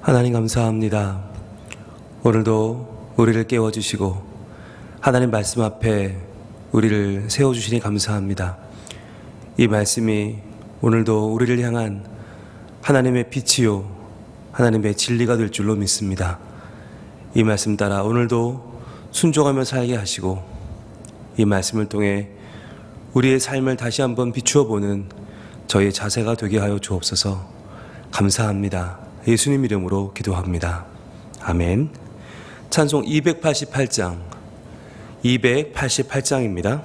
하나님 감사합니다. 오늘도 우리를 깨워주시고 하나님 말씀 앞에 우리를 세워주시니 감사합니다. 이 말씀이 오늘도 우리를 향한 하나님의 빛이요 하나님의 진리가 될 줄로 믿습니다. 이 말씀 따라 오늘도 순종하며 살게 하시고 이 말씀을 통해 우리의 삶을 다시 한번 비추어 보는 저희의 자세가 되게 하여 주옵소서. 감사합니다. 예수님 이름으로 기도합니다. 아멘. 찬송 288장 288장입니다.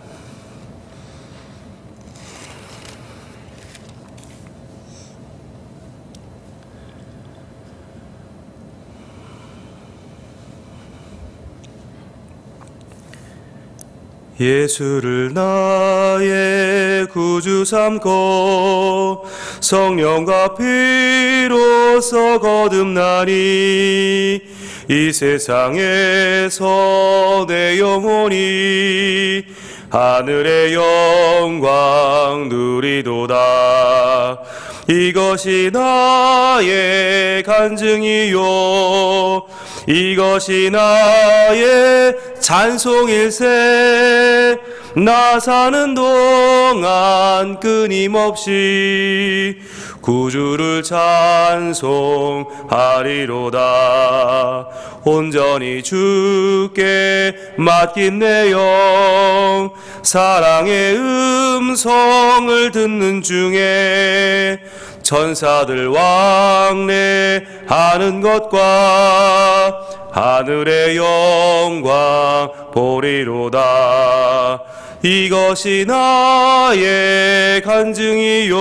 예수를 나의 구주 삼고 성령과 피로써 거듭나니 이 세상에서 내 영혼이 하늘의 영광 누리도다. 이것이 나의 간증이요 이것이 나의 찬송일세. 나 사는 동안 끊임없이 구주를 찬송하리로다. 온전히 주께 맡긴 내 영 사랑의 음성을 듣는 중에 천사들 왕래하는 것과 하늘의 영광 보리로다. 이것이 나의 간증이요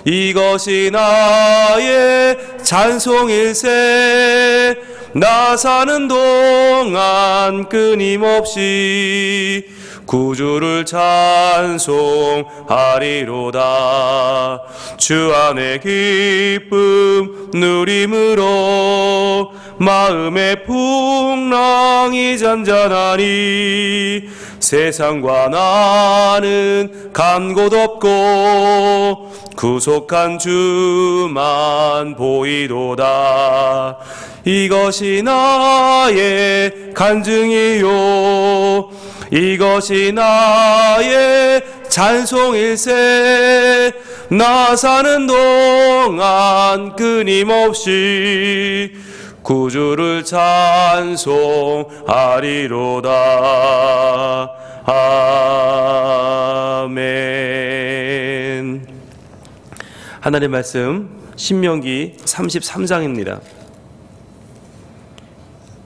이것이 나의 찬송일세. 나 사는 동안 끊임없이 구주를 찬송하리로다. 주 안에 기쁨 누림으로 마음의 풍랑이 잔잔하니 세상과 나는 간 곳 없고 구속한 주만 보이도다. 이것이 나의 간증이요 이것이 나의 찬송일세. 나 사는 동안 끊임없이 구주를 찬송하리로다. 아멘. 하나님의 말씀 신명기 33장입니다.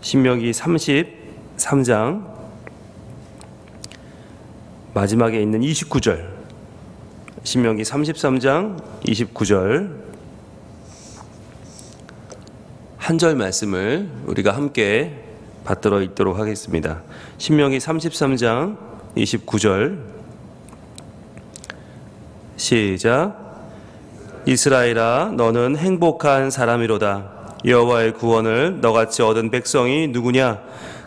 신명기 33장 마지막에 있는 29절, 신명기 33장 29절 한 절 말씀을 우리가 함께 받들어 읽도록 하겠습니다. 신명기 33장 29절 시작. 이스라엘아 너는 행복한 사람이로다. 여호와의 구원을 너같이 얻은 백성이 누구냐?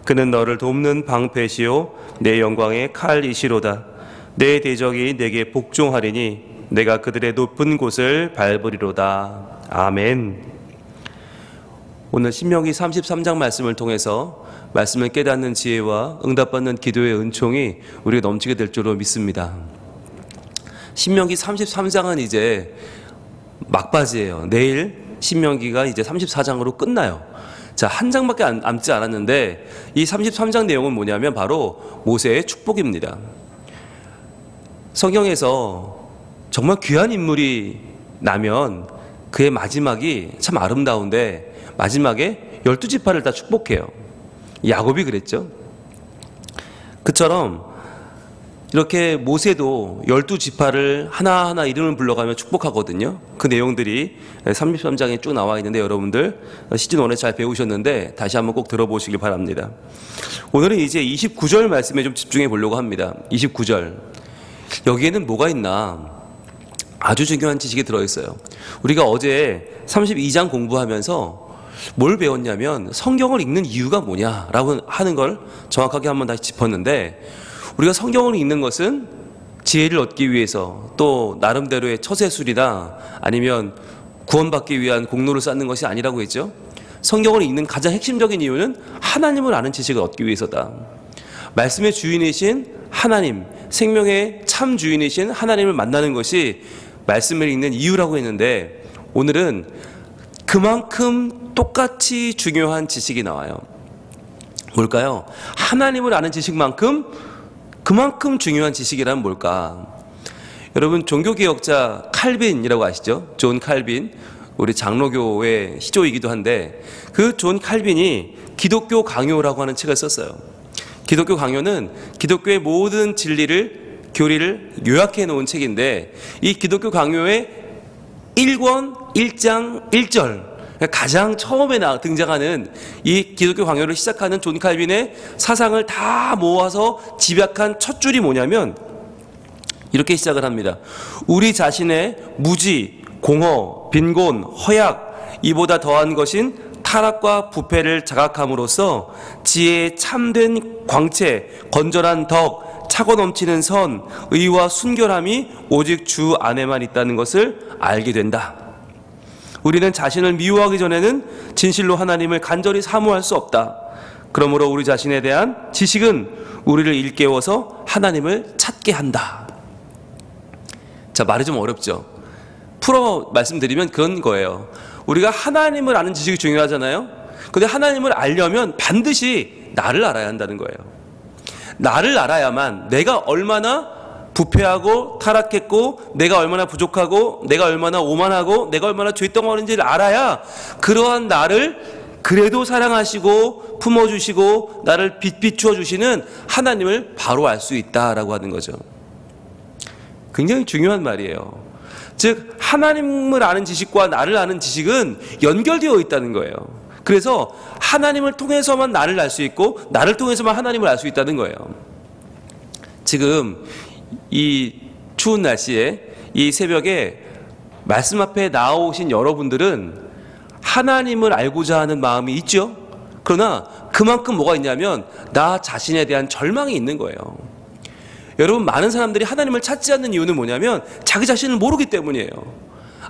그는 너를 돕는 방패시요 내 영광의 칼이시로다. 내 대적이 내게 복종하리니 내가 그들의 높은 곳을 밟으리로다. 아멘. 오늘 신명기 33장 말씀을 통해서 말씀을 깨닫는 지혜와 응답받는 기도의 은총이 우리가 넘치게 될 줄로 믿습니다. 신명기 33장은 이제 막바지예요. 내일 신명기가 이제 34장으로 끝나요. 자, 한 장밖에 남지 않았는데 이 33장 내용은 뭐냐면 바로 모세의 축복입니다. 성경에서 정말 귀한 인물이 나면 그의 마지막이 참 아름다운데 마지막에 12지파를 다 축복해요. 야곱이 그랬죠. 그처럼 이렇게 모세도 12지파를 하나하나 이름을 불러가며 축복하거든요. 그 내용들이 33장에 쭉 나와 있는데 여러분들 시즌 1에 잘 배우셨는데 다시 한번 꼭 들어보시길 바랍니다. 오늘은 이제 29절 말씀에 좀 집중해 보려고 합니다. 29절. 여기에는 뭐가 있나? 아주 중요한 지식이 들어있어요. 우리가 어제 32장 공부하면서 뭘 배웠냐면 성경을 읽는 이유가 뭐냐라고 하는 걸 정확하게 한번 다시 짚었는데 우리가 성경을 읽는 것은 지혜를 얻기 위해서 또 나름대로의 처세술이나 아니면 구원받기 위한 공로를 쌓는 것이 아니라고 했죠. 성경을 읽는 가장 핵심적인 이유는 하나님을 아는 지식을 얻기 위해서다. 말씀의 주인이신 하나님, 생명의 참 주인이신 하나님을 만나는 것이 말씀을 읽는 이유라고 했는데, 오늘은 그만큼 똑같이 중요한 지식이 나와요. 뭘까요? 하나님을 아는 지식만큼 그만큼 중요한 지식이란 뭘까? 여러분, 종교개혁자 칼빈이라고 아시죠? 존 칼빈, 우리 장로교의 시조이기도 한데, 그 존 칼빈이 기독교 강요라고 하는 책을 썼어요. 기독교 강요는 기독교의 모든 진리를, 교리를 요약해 놓은 책인데, 이 기독교 강요의 1권 1장 1절, 가장 처음에 등장하는 이 기독교 강요를 시작하는 존 칼빈의 사상을 다 모아서 집약한 첫 줄이 뭐냐면 이렇게 시작을 합니다. 우리 자신의 무지, 공허, 빈곤, 허약, 이보다 더한 것인 타락과 부패를 자각함으로써 지혜의 참된 광채, 건전한 덕, 차고 넘치는 선, 의와 순결함이 오직 주 안에만 있다는 것을 알게 된다. 우리는 자신을 미워하기 전에는 진실로 하나님을 간절히 사모할 수 없다. 그러므로 우리 자신에 대한 지식은 우리를 일깨워서 하나님을 찾게 한다. 자, 말이 좀 어렵죠? 풀어 말씀드리면 그런 거예요. 우리가 하나님을 아는 지식이 중요하잖아요. 근데 하나님을 알려면 반드시 나를 알아야 한다는 거예요. 나를 알아야만, 내가 얼마나 부패하고 타락했고, 내가 얼마나 부족하고, 내가 얼마나 오만하고, 내가 얼마나 죄덩어리인지를 알아야 그러한 나를 그래도 사랑하시고 품어주시고 나를 비추어 주시는 하나님을 바로 알 수 있다라고 하는 거죠. 굉장히 중요한 말이에요. 즉, 하나님을 아는 지식과 나를 아는 지식은 연결되어 있다는 거예요. 그래서 하나님을 통해서만 나를 알 수 있고, 나를 통해서만 하나님을 알 수 있다는 거예요. 지금 이 추운 날씨에, 이 새벽에 말씀 앞에 나오신 여러분들은 하나님을 알고자 하는 마음이 있죠. 그러나 그만큼 뭐가 있냐면 나 자신에 대한 절망이 있는 거예요. 여러분, 많은 사람들이 하나님을 찾지 않는 이유는 뭐냐면 자기 자신을 모르기 때문이에요.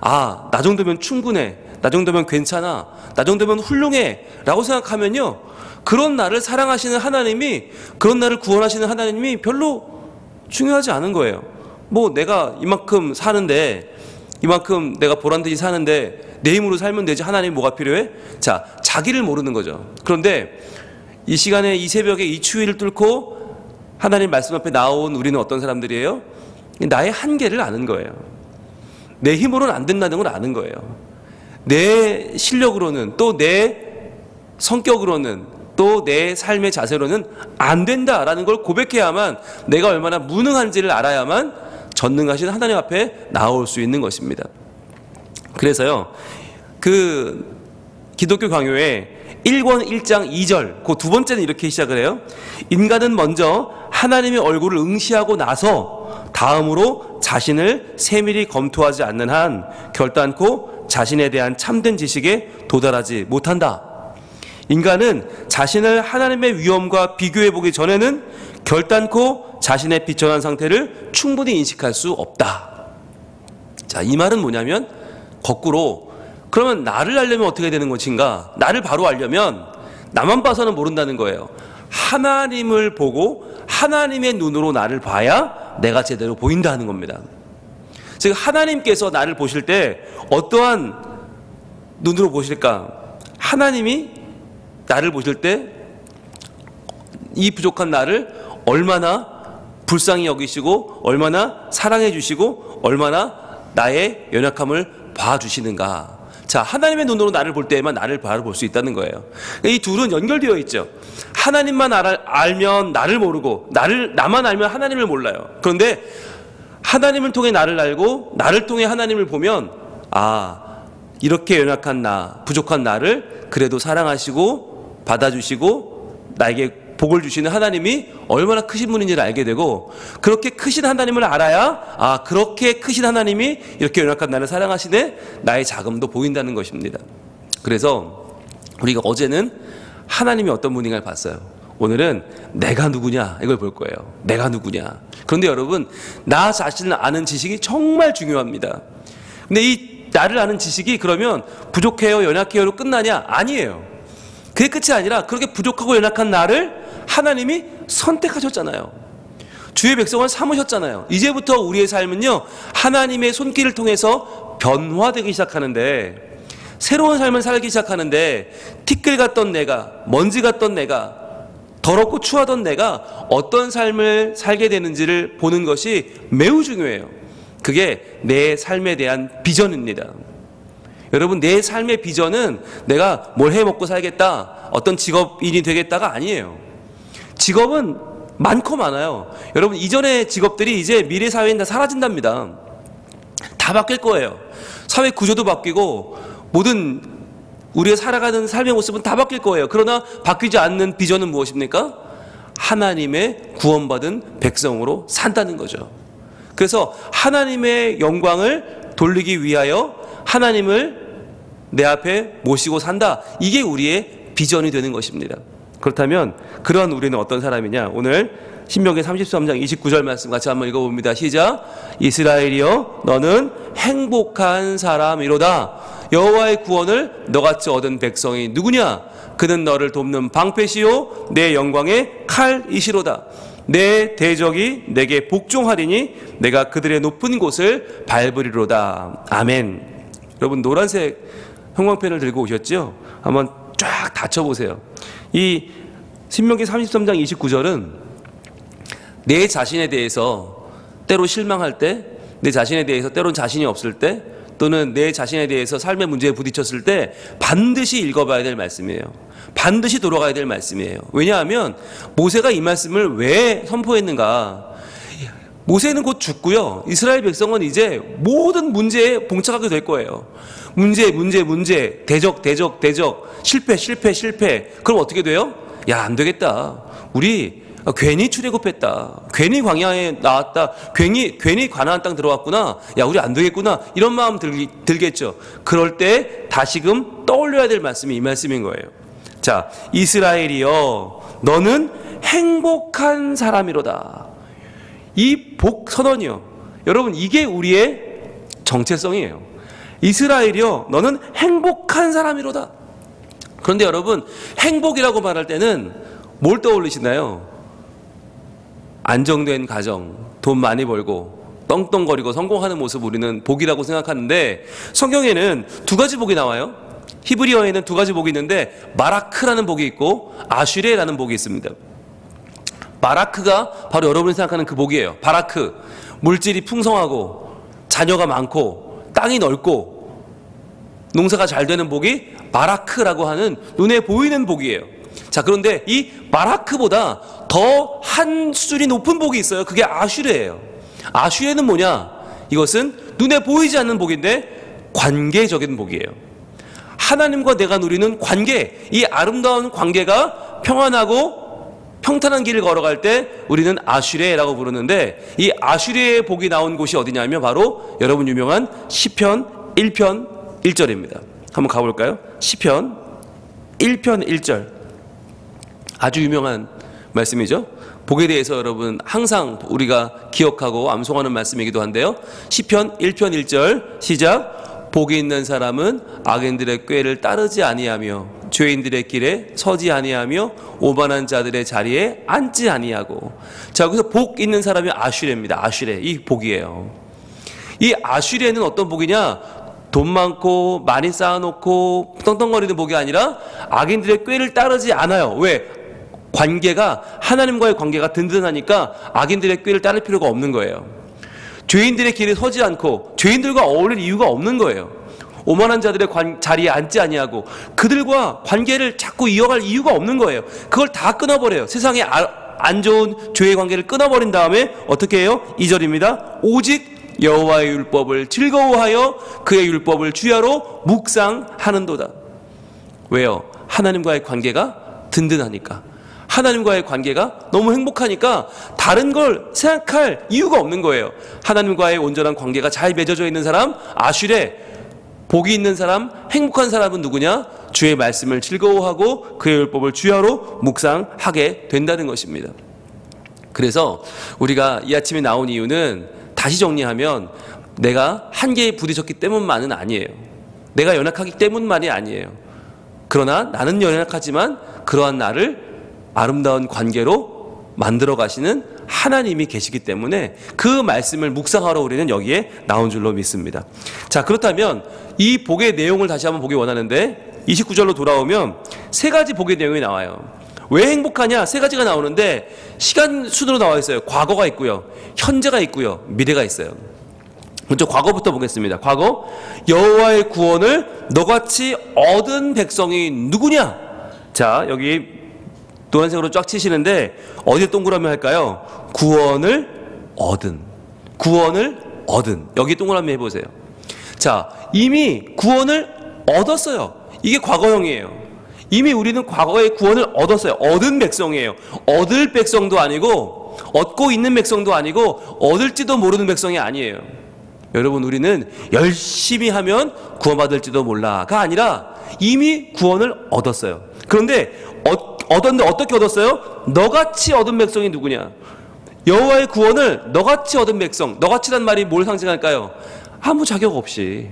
아, 나 정도면 충분해, 나 정도면 괜찮아, 나 정도면 훌륭해 라고 생각하면요, 그런 나를 사랑하시는 하나님이, 그런 나를 구원하시는 하나님이 별로 중요하지 않은 거예요. 뭐 내가 이만큼 사는데, 이만큼 내가 보란듯이 사는데 내 힘으로 살면 되지, 하나님 뭐가 필요해? 자, 자기를 모르는 거죠. 그런데 이 시간에, 이 새벽에 이 추위를 뚫고 하나님 말씀 앞에 나온 우리는 어떤 사람들이에요? 나의 한계를 아는 거예요. 내 힘으로는 안 된다는 걸 아는 거예요. 내 실력으로는, 또 내 성격으로는, 또 내 삶의 자세로는 안 된다라는 걸 고백해야만, 내가 얼마나 무능한지를 알아야만 전능하신 하나님 앞에 나올 수 있는 것입니다. 그래서요, 그 기독교 강요에 1권 1장 2절, 그 두 번째는 이렇게 시작을 해요. 인간은 먼저 하나님의 얼굴을 응시하고 나서 다음으로 자신을 세밀히 검토하지 않는 한 결단코 자신에 대한 참된 지식에 도달하지 못한다. 인간은 자신을 하나님의 위엄과 비교해 보기 전에는 결단코 자신의 비천한 상태를 충분히 인식할 수 없다. 자, 이 말은 뭐냐면 거꾸로, 그러면 나를 알려면 어떻게 되는 것인가? 나를 바로 알려면 나만 봐서는 모른다는 거예요. 하나님을 보고 하나님의 눈으로 나를 봐야 내가 제대로 보인다는 겁니다. 즉, 하나님께서 나를 보실 때 어떠한 눈으로 보실까? 하나님이 나를 보실 때 이 부족한 나를 얼마나 불쌍히 여기시고, 얼마나 사랑해 주시고, 얼마나 나의 연약함을 봐주시는가. 자, 하나님의 눈으로 나를 볼 때에만 나를 바로 볼 수 있다는 거예요. 이 둘은 연결되어 있죠. 하나님만 알면 나를 모르고, 나만 알면 하나님을 몰라요. 그런데 하나님을 통해 나를 알고, 나를 통해 하나님을 보면, 아, 이렇게 연약한 나, 부족한 나를 그래도 사랑하시고 받아주시고 나에게 복을 주시는 하나님이 얼마나 크신 분인지를 알게 되고, 그렇게 크신 하나님을 알아야, 아, 그렇게 크신 하나님이 이렇게 연약한 나를 사랑하시네, 나의 자금도 보인다는 것입니다. 그래서 우리가 어제는 하나님이 어떤 분인가를 봤어요. 오늘은 내가 누구냐, 이걸 볼 거예요. 내가 누구냐. 그런데 여러분, 나 자신을 아는 지식이 정말 중요합니다. 근데 이 나를 아는 지식이 그러면 부족해요, 연약해요로 끝나냐? 아니에요. 그게 끝이 아니라 그렇게 부족하고 연약한 나를 하나님이 선택하셨잖아요. 주의 백성을 삼으셨잖아요. 이제부터 우리의 삶은요, 하나님의 손길을 통해서 변화되기 시작하는데, 새로운 삶을 살기 시작하는데, 티끌 같던 내가, 먼지 같던 내가, 더럽고 추하던 내가 어떤 삶을 살게 되는지를 보는 것이 매우 중요해요. 그게 내 삶에 대한 비전입니다. 여러분, 내 삶의 비전은 내가 뭘 해먹고 살겠다, 어떤 직업인이 되겠다가 아니에요. 직업은 많고 많아요. 여러분, 이전의 직업들이 이제 미래 사회엔 다 사라진답니다. 다 바뀔 거예요. 사회 구조도 바뀌고 모든 우리가 살아가는 삶의 모습은 다 바뀔 거예요. 그러나 바뀌지 않는 비전은 무엇입니까? 하나님의 구원받은 백성으로 산다는 거죠. 그래서 하나님의 영광을 돌리기 위하여 하나님을 내 앞에 모시고 산다. 이게 우리의 비전이 되는 것입니다. 그렇다면 그런 우리는 어떤 사람이냐? 오늘 신명기 33장 29절 말씀 같이 한번 읽어봅니다. 시작. 이스라엘이여 너는 행복한 사람이로다. 여호와의 구원을 너같이 얻은 백성이 누구냐? 그는 너를 돕는 방패시요 내 영광의 칼이시로다. 내 대적이 내게 복종하리니 내가 그들의 높은 곳을 밟으리로다. 아멘. 여러분, 노란색 형광펜을 들고 오셨죠? 한번 쫙 닫혀보세요. 이 신명기 33장 29절은 내 자신에 대해서 때로 실망할 때, 내 자신에 대해서 때론 자신이 없을 때, 또는 내 자신에 대해서 삶의 문제에 부딪혔을 때 반드시 읽어봐야 될 말씀이에요. 반드시 돌아가야 될 말씀이에요. 왜냐하면 모세가 이 말씀을 왜 선포했는가? 모세는 곧 죽고요, 이스라엘 백성은 이제 모든 문제에 봉착하게 될 거예요. 문제, 대적, 실패. 그럼 어떻게 돼요? 야, 안 되겠다. 우리 괜히 출애굽했다. 괜히 광야에 나왔다. 괜히 가나안 땅 들어왔구나. 야, 우리 안 되겠구나. 이런 마음 들겠죠. 그럴 때 다시금 떠올려야 될 말씀이 이 말씀인 거예요. 자, 이스라엘이여 너는 행복한 사람이로다. 이 복 선언이요, 여러분, 이게 우리의 정체성이에요. 이스라엘이여 너는 행복한 사람이로다. 그런데 여러분, 행복이라고 말할 때는 뭘 떠올리시나요? 안정된 가정, 돈 많이 벌고 떵떵거리고 성공하는 모습 우리는 복이라고 생각하는데, 성경에는 두 가지 복이 나와요. 히브리어에는 두 가지 복이 있는데 마라크라는 복이 있고 아슈레라는 복이 있습니다. 마라크가 바로 여러분이 생각하는 그 복이에요. 바라크, 물질이 풍성하고 자녀가 많고 땅이 넓고 농사가 잘 되는 복이 마라크라고 하는 눈에 보이는 복이에요. 자, 그런데 이 마라크보다 더 한 수준이 높은 복이 있어요. 그게 아슈레예요. 아슈레는 뭐냐? 이것은 눈에 보이지 않는 복인데 관계적인 복이에요. 하나님과 내가 누리는 관계, 이 아름다운 관계가 평안하고 평탄한 길을 걸어갈 때 우리는 아슈레라고 부르는데, 이 아슈레의 복이 나온 곳이 어디냐면 바로 여러분 유명한 시편 1편 1절입니다. 한번 가볼까요? 시편 1편 1절. 아주 유명한 말씀이죠. 복에 대해서 여러분 항상 우리가 기억하고 암송하는 말씀이기도 한데요. 시편 1편 1절 시작. 복이 있는 사람은 악인들의 꾀를 따르지 아니하며 죄인들의 길에 서지 아니하며 오만한 자들의 자리에 앉지 아니하고. 자, 여기서 복 있는 사람이 아슈레입니다. 아슈레, 이 복이에요. 이 아슈레는 어떤 복이냐? 돈 많고 많이 쌓아놓고 떵떵거리는 복이 아니라 악인들의 꾀를 따르지 않아요. 왜? 관계가, 하나님과의 관계가 든든하니까 악인들의 꾀를 따를 필요가 없는 거예요. 죄인들의 길에 서지 않고 죄인들과 어울릴 이유가 없는 거예요. 오만한 자들의 자리에 앉지 아니하고 그들과 관계를 자꾸 이어갈 이유가 없는 거예요. 그걸 다 끊어버려요. 세상에 안 좋은 죄의 관계를 끊어버린 다음에 어떻게 해요? 2절입니다. 오직 여호와의 율법을 즐거워하여 그의 율법을 주야로 묵상하는도다. 왜요? 하나님과의 관계가 든든하니까. 하나님과의 관계가 너무 행복하니까 다른 걸 생각할 이유가 없는 거예요. 하나님과의 온전한 관계가 잘 맺어져 있는 사람, 아슈레. 복이 있는 사람, 행복한 사람은 누구냐? 주의 말씀을 즐거워하고 그의 율법을 주야로 묵상하게 된다는 것입니다. 그래서 우리가 이 아침에 나온 이유는 다시 정리하면 내가 한계에 부딪혔기 때문만은 아니에요. 내가 연약하기 때문만이 아니에요. 그러나 나는 연약하지만 그러한 나를 아름다운 관계로 만들어 가시는 하나님이 계시기 때문에 그 말씀을 묵상하러 우리는 여기에 나온 줄로 믿습니다. 자, 그렇다면 이 복의 내용을 다시 한번 보기 원하는데 29절로 돌아오면 세 가지 복의 내용이 나와요. 왜 행복하냐? 세 가지가 나오는데 시간 순으로 나와 있어요. 과거가 있고요, 현재가 있고요, 미래가 있어요. 먼저 과거부터 보겠습니다. 과거, 여호와의 구원을 너같이 얻은 백성이 누구냐? 자, 여기 노란색으로 쫙 치시는데 어디에 동그라미 할까요? 구원을 얻은, 구원을 얻은. 여기 동그라미 해보세요. 자, 이미 구원을 얻었어요. 이게 과거형이에요. 이미 우리는 과거에 구원을 얻었어요. 얻은 백성이에요. 얻을 백성도 아니고, 얻고 있는 백성도 아니고, 얻을지도 모르는 백성이 아니에요. 여러분, 우리는 열심히 하면 구원받을지도 몰라가 아니라 이미 구원을 얻었어요. 그런데 얻었는데 어떻게 얻었어요? 너같이 얻은 백성이 누구냐? 여호와의 구원을 너같이 얻은 백성. 너같이란 말이 뭘 상징할까요? 아무 자격 없이,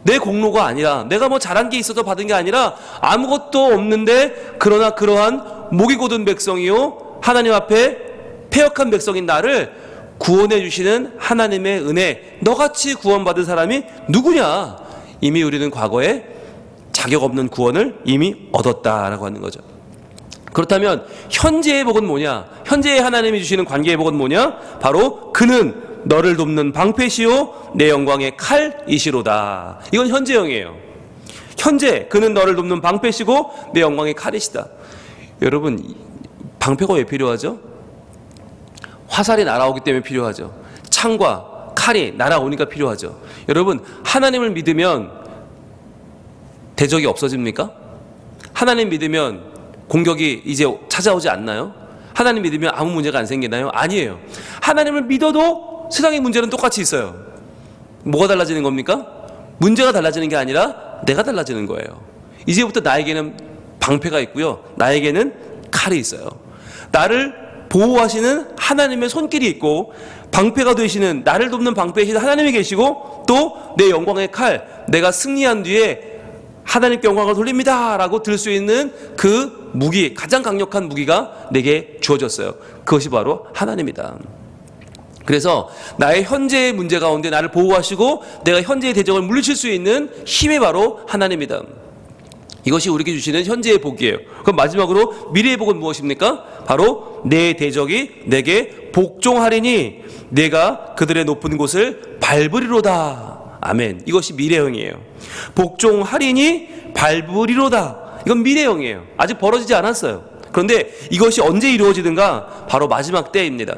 내 공로가 아니라, 내가 뭐 잘한 게 있어서 받은 게 아니라 아무것도 없는데, 그러나 그러한 목이 곧은 백성이요 하나님 앞에 패역한 백성인 나를 구원해 주시는 하나님의 은혜, 너같이 구원받은 사람이 누구냐? 이미 우리는 과거에 자격 없는 구원을 이미 얻었다라고 하는 거죠. 그렇다면 현재의 복은 뭐냐? 현재의 하나님이 주시는 관계의 복은 뭐냐? 바로 그는 너를 돕는 방패시요 내 영광의 칼이시로다. 이건 현재형이에요. 현재 그는 너를 돕는 방패시고 내 영광의 칼이시다. 여러분, 방패가 왜 필요하죠? 화살이 날아오기 때문에 필요하죠. 창과 칼이 날아오니까 필요하죠. 여러분, 하나님을 믿으면 대적이 없어집니까? 하나님 믿으면 공격이 이제 찾아오지 않나요? 하나님 믿으면 아무 문제가 안 생기나요? 아니에요. 하나님을 믿어도 세상의 문제는 똑같이 있어요. 뭐가 달라지는 겁니까? 문제가 달라지는 게 아니라 내가 달라지는 거예요. 이제부터 나에게는 방패가 있고요, 나에게는 칼이 있어요. 나를 보호하시는 하나님의 손길이 있고, 방패가 되시는, 나를 돕는 방패이신 하나님이 계시고, 또 내 영광의 칼, 내가 승리한 뒤에 하나님께 영광을 돌립니다 라고 들 수 있는 그 무기, 가장 강력한 무기가 내게 주어졌어요. 그것이 바로 하나님이다. 그래서 나의 현재의 문제 가운데 나를 보호하시고 내가 현재의 대적을 물리칠 수 있는 힘이 바로 하나님이다. 이것이 우리에게 주시는 현재의 복이에요. 그럼 마지막으로 미래의 복은 무엇입니까? 바로 내 대적이 내게 복종하리니 내가 그들의 높은 곳을 밟으리로다. 아멘. 이것이 미래형이에요. 복종하리니 밟으리로다. 이건 미래형이에요. 아직 벌어지지 않았어요. 그런데 이것이 언제 이루어지든가 바로 마지막 때입니다.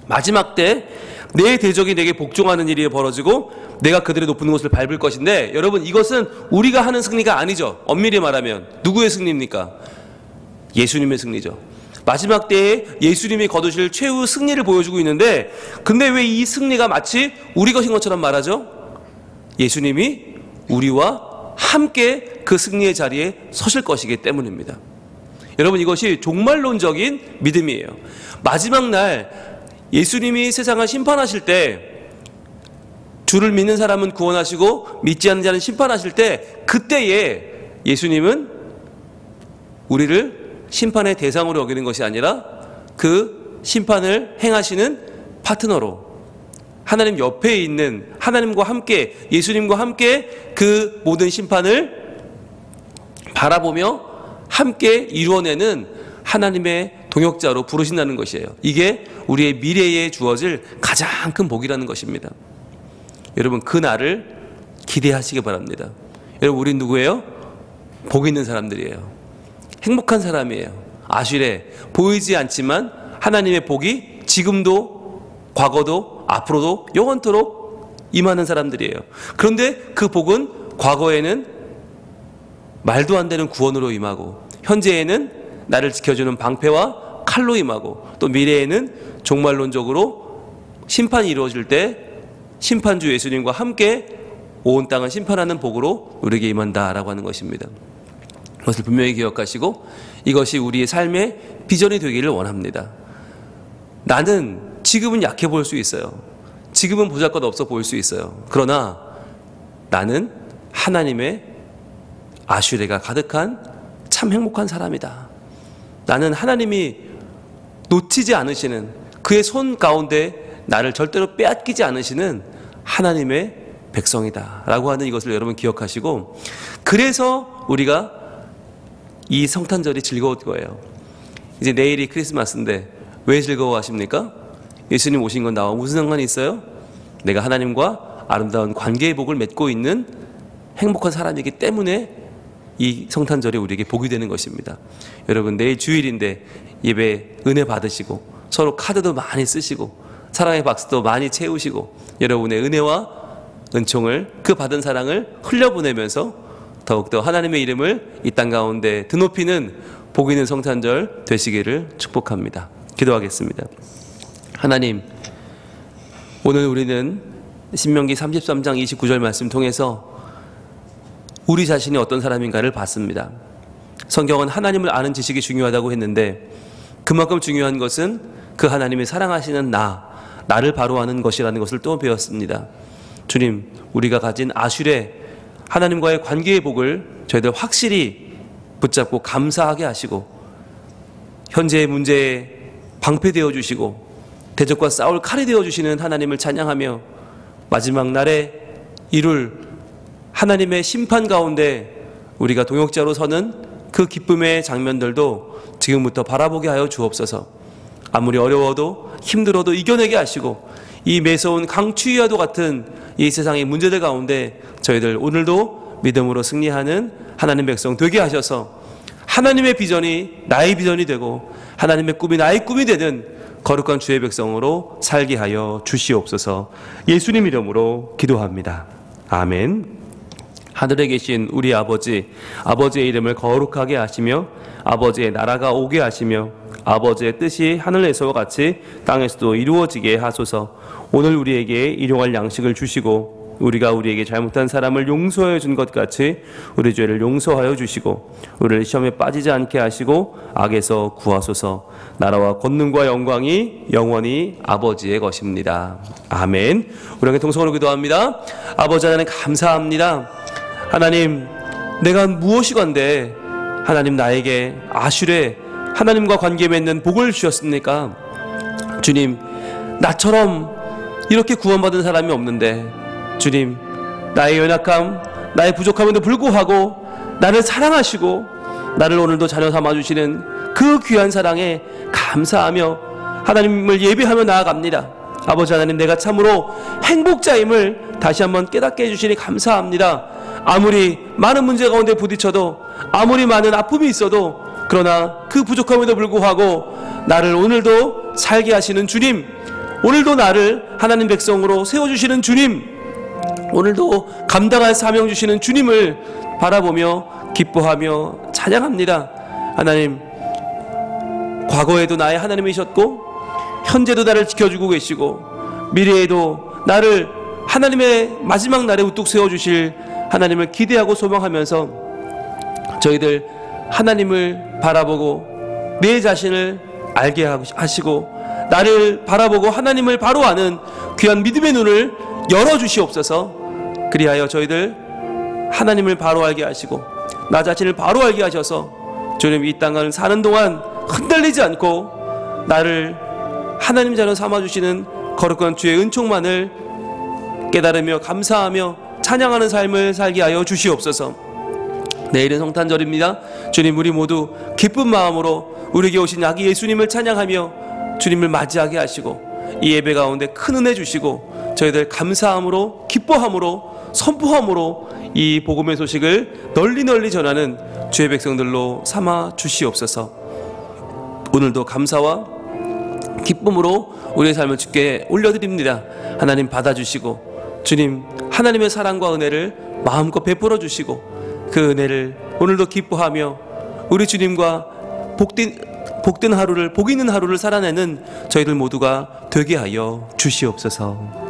마지막 때 내 대적이 내게 복종하는 일이 벌어지고 내가 그들의 높은 곳을 밟을 것인데, 여러분, 이것은 우리가 하는 승리가 아니죠. 엄밀히 말하면 누구의 승리입니까? 예수님의 승리죠. 마지막 때에 예수님이 거두실 최후 승리를 보여주고 있는데, 근데 왜 이 승리가 마치 우리 것인 것처럼 말하죠? 예수님이 우리와 함께 그 승리의 자리에 서실 것이기 때문입니다. 여러분, 이것이 종말론적인 믿음이에요. 마지막 날 예수님이 세상을 심판하실 때, 주를 믿는 사람은 구원하시고 믿지 않는 자는 심판하실 때, 그때에 예수님은 우리를 심판의 대상으로 여기는 것이 아니라 그 심판을 행하시는 파트너로, 하나님 옆에 있는 하나님과 함께, 예수님과 함께 그 모든 심판을 바라보며 함께 이루어내는 하나님의 동역자로 부르신다는 것이에요. 이게 우리의 미래에 주어질 가장 큰 복이라는 것입니다. 여러분, 그 날을 기대하시기 바랍니다. 여러분, 우린 누구예요? 복 있는 사람들이에요. 행복한 사람이에요. 아슈레, 보이지 않지만 하나님의 복이 지금도 과거도 앞으로도 영원토록 임하는 사람들이에요. 그런데 그 복은 과거에는 말도 안 되는 구원으로 임하고, 현재에는 나를 지켜주는 방패와 칼로 임하고, 또 미래에는 종말론적으로 심판이 이루어질 때 심판주 예수님과 함께 온 땅을 심판하는 복으로 우리에게 임한다라고 하는 것입니다. 그것을 분명히 기억하시고 이것이 우리의 삶의 비전이 되기를 원합니다. 나는 지금은 약해 보일 수 있어요. 지금은 보잘것없어 보일 수 있어요. 그러나 나는 하나님의 아슈레가 가득한 참 행복한 사람이다. 나는 하나님이 놓치지 않으시는, 그의 손 가운데 나를 절대로 빼앗기지 않으시는 하나님의 백성이다 라고 하는 이것을 여러분 기억하시고, 그래서 우리가 이 성탄절이 즐거울 거예요. 이제 내일이 크리스마스인데 왜 즐거워하십니까? 예수님 오신 건 나와 무슨 상관이 있어요? 내가 하나님과 아름다운 관계의 복을 맺고 있는 행복한 사람이기 때문에 이 성탄절이 우리에게 복이 되는 것입니다. 여러분, 내일 주일인데 예배 은혜 받으시고 서로 카드도 많이 쓰시고 사랑의 박스도 많이 채우시고 여러분의 은혜와 은총을, 그 받은 사랑을 흘려보내면서 더욱더 하나님의 이름을 이 땅 가운데 드높이는 복 있는 성탄절 되시기를 축복합니다. 기도하겠습니다. 하나님, 오늘 우리는 신명기 33장 29절 말씀 통해서 우리 자신이 어떤 사람인가를 봤습니다. 성경은 하나님을 아는 지식이 중요하다고 했는데 그만큼 중요한 것은 그 하나님이 사랑하시는 나를 바로 아는 것이라는 것을 또 배웠습니다. 주님, 우리가 가진 아슈레 하나님과의 관계의 복을 저희들 확실히 붙잡고 감사하게 하시고 현재의 문제에 방패되어 주시고 대적과 싸울 칼이 되어 주시는 하나님을 찬양하며 마지막 날에 이룰 하나님의 심판 가운데 우리가 동역자로 서는 그 기쁨의 장면들도 지금부터 바라보게 하여 주옵소서. 아무리 어려워도 힘들어도 이겨내게 하시고 이 매서운 강추위와도 같은 이 세상의 문제들 가운데 저희들 오늘도 믿음으로 승리하는 하나님 백성 되게 하셔서 하나님의 비전이 나의 비전이 되고 하나님의 꿈이 나의 꿈이 되는 거룩한 주의 백성으로 살게 하여 주시옵소서. 예수님 이름으로 기도합니다. 아멘. 하늘에 계신 우리 아버지, 아버지의 이름을 거룩하게 하시며 아버지의 나라가 오게 하시며 아버지의 뜻이 하늘에서와 같이 땅에서도 이루어지게 하소서. 오늘 우리에게 일용할 양식을 주시고 우리가 우리에게 잘못한 사람을 용서해 준 것 같이 우리 죄를 용서하여 주시고 우리를 시험에 빠지지 않게 하시고 악에서 구하소서. 나라와 권능과 영광이 영원히 아버지의 것입니다. 아멘. 우리 함께 통성으로 기도합니다. 아버지 하나님 감사합니다. 하나님, 내가 무엇이건데 하나님 나에게 아슈레 하나님과 관계 맺는 복을 주셨습니까? 주님, 나처럼 이렇게 구원받은 사람이 없는데 주님, 나의 연약함, 나의 부족함에도 불구하고 나를 사랑하시고 나를 오늘도 자녀 삼아주시는 그 귀한 사랑에 감사하며 하나님을 예배하며 나아갑니다. 아버지 하나님, 내가 참으로 행복자임을 다시 한번 깨닫게 해주시니 감사합니다. 아무리 많은 문제 가운데 부딪혀도 아무리 많은 아픔이 있어도 그러나 그 부족함에도 불구하고 나를 오늘도 살게 하시는 주님, 오늘도 나를 하나님 백성으로 세워주시는 주님, 오늘도 감당할 사명 주시는 주님을 바라보며 기뻐하며 찬양합니다. 하나님, 과거에도 나의 하나님이셨고 현재도 나를 지켜주고 계시고 미래에도 나를 하나님의 마지막 날에 우뚝 세워주실 하나님을 기대하고 소망하면서 저희들 하나님을 바라보고 내 자신을 알게 하시고 나를 바라보고 하나님을 바로 아는 귀한 믿음의 눈을 열어주시옵소서. 그리하여 저희들 하나님을 바로 알게 하시고 나 자신을 바로 알게 하셔서 주님, 이 땅을 사는 동안 흔들리지 않고 나를 하나님 자녀 삼아주시는 거룩한 주의 은총만을 깨달으며 감사하며 찬양하는 삶을 살게 하여 주시옵소서. 내일은 성탄절입니다. 주님, 우리 모두 기쁜 마음으로 우리에게 오신 아기 예수님을 찬양하며 주님을 맞이하게 하시고 이 예배 가운데 큰 은혜 주시고 저희들 감사함으로 기뻐함으로 선포함으로 이 복음의 소식을 널리 전하는 주의 백성들로 삼아 주시옵소서. 오늘도 감사와 기쁨으로 우리의 삶을 주께 올려드립니다. 하나님 받아주시고 주님, 하나님의 사랑과 은혜를 마음껏 베풀어 주시고 그 은혜를 오늘도 기뻐하며 우리 주님과 복된 하루를, 복 있는 하루를 살아내는 저희들 모두가 되게 하여 주시옵소서.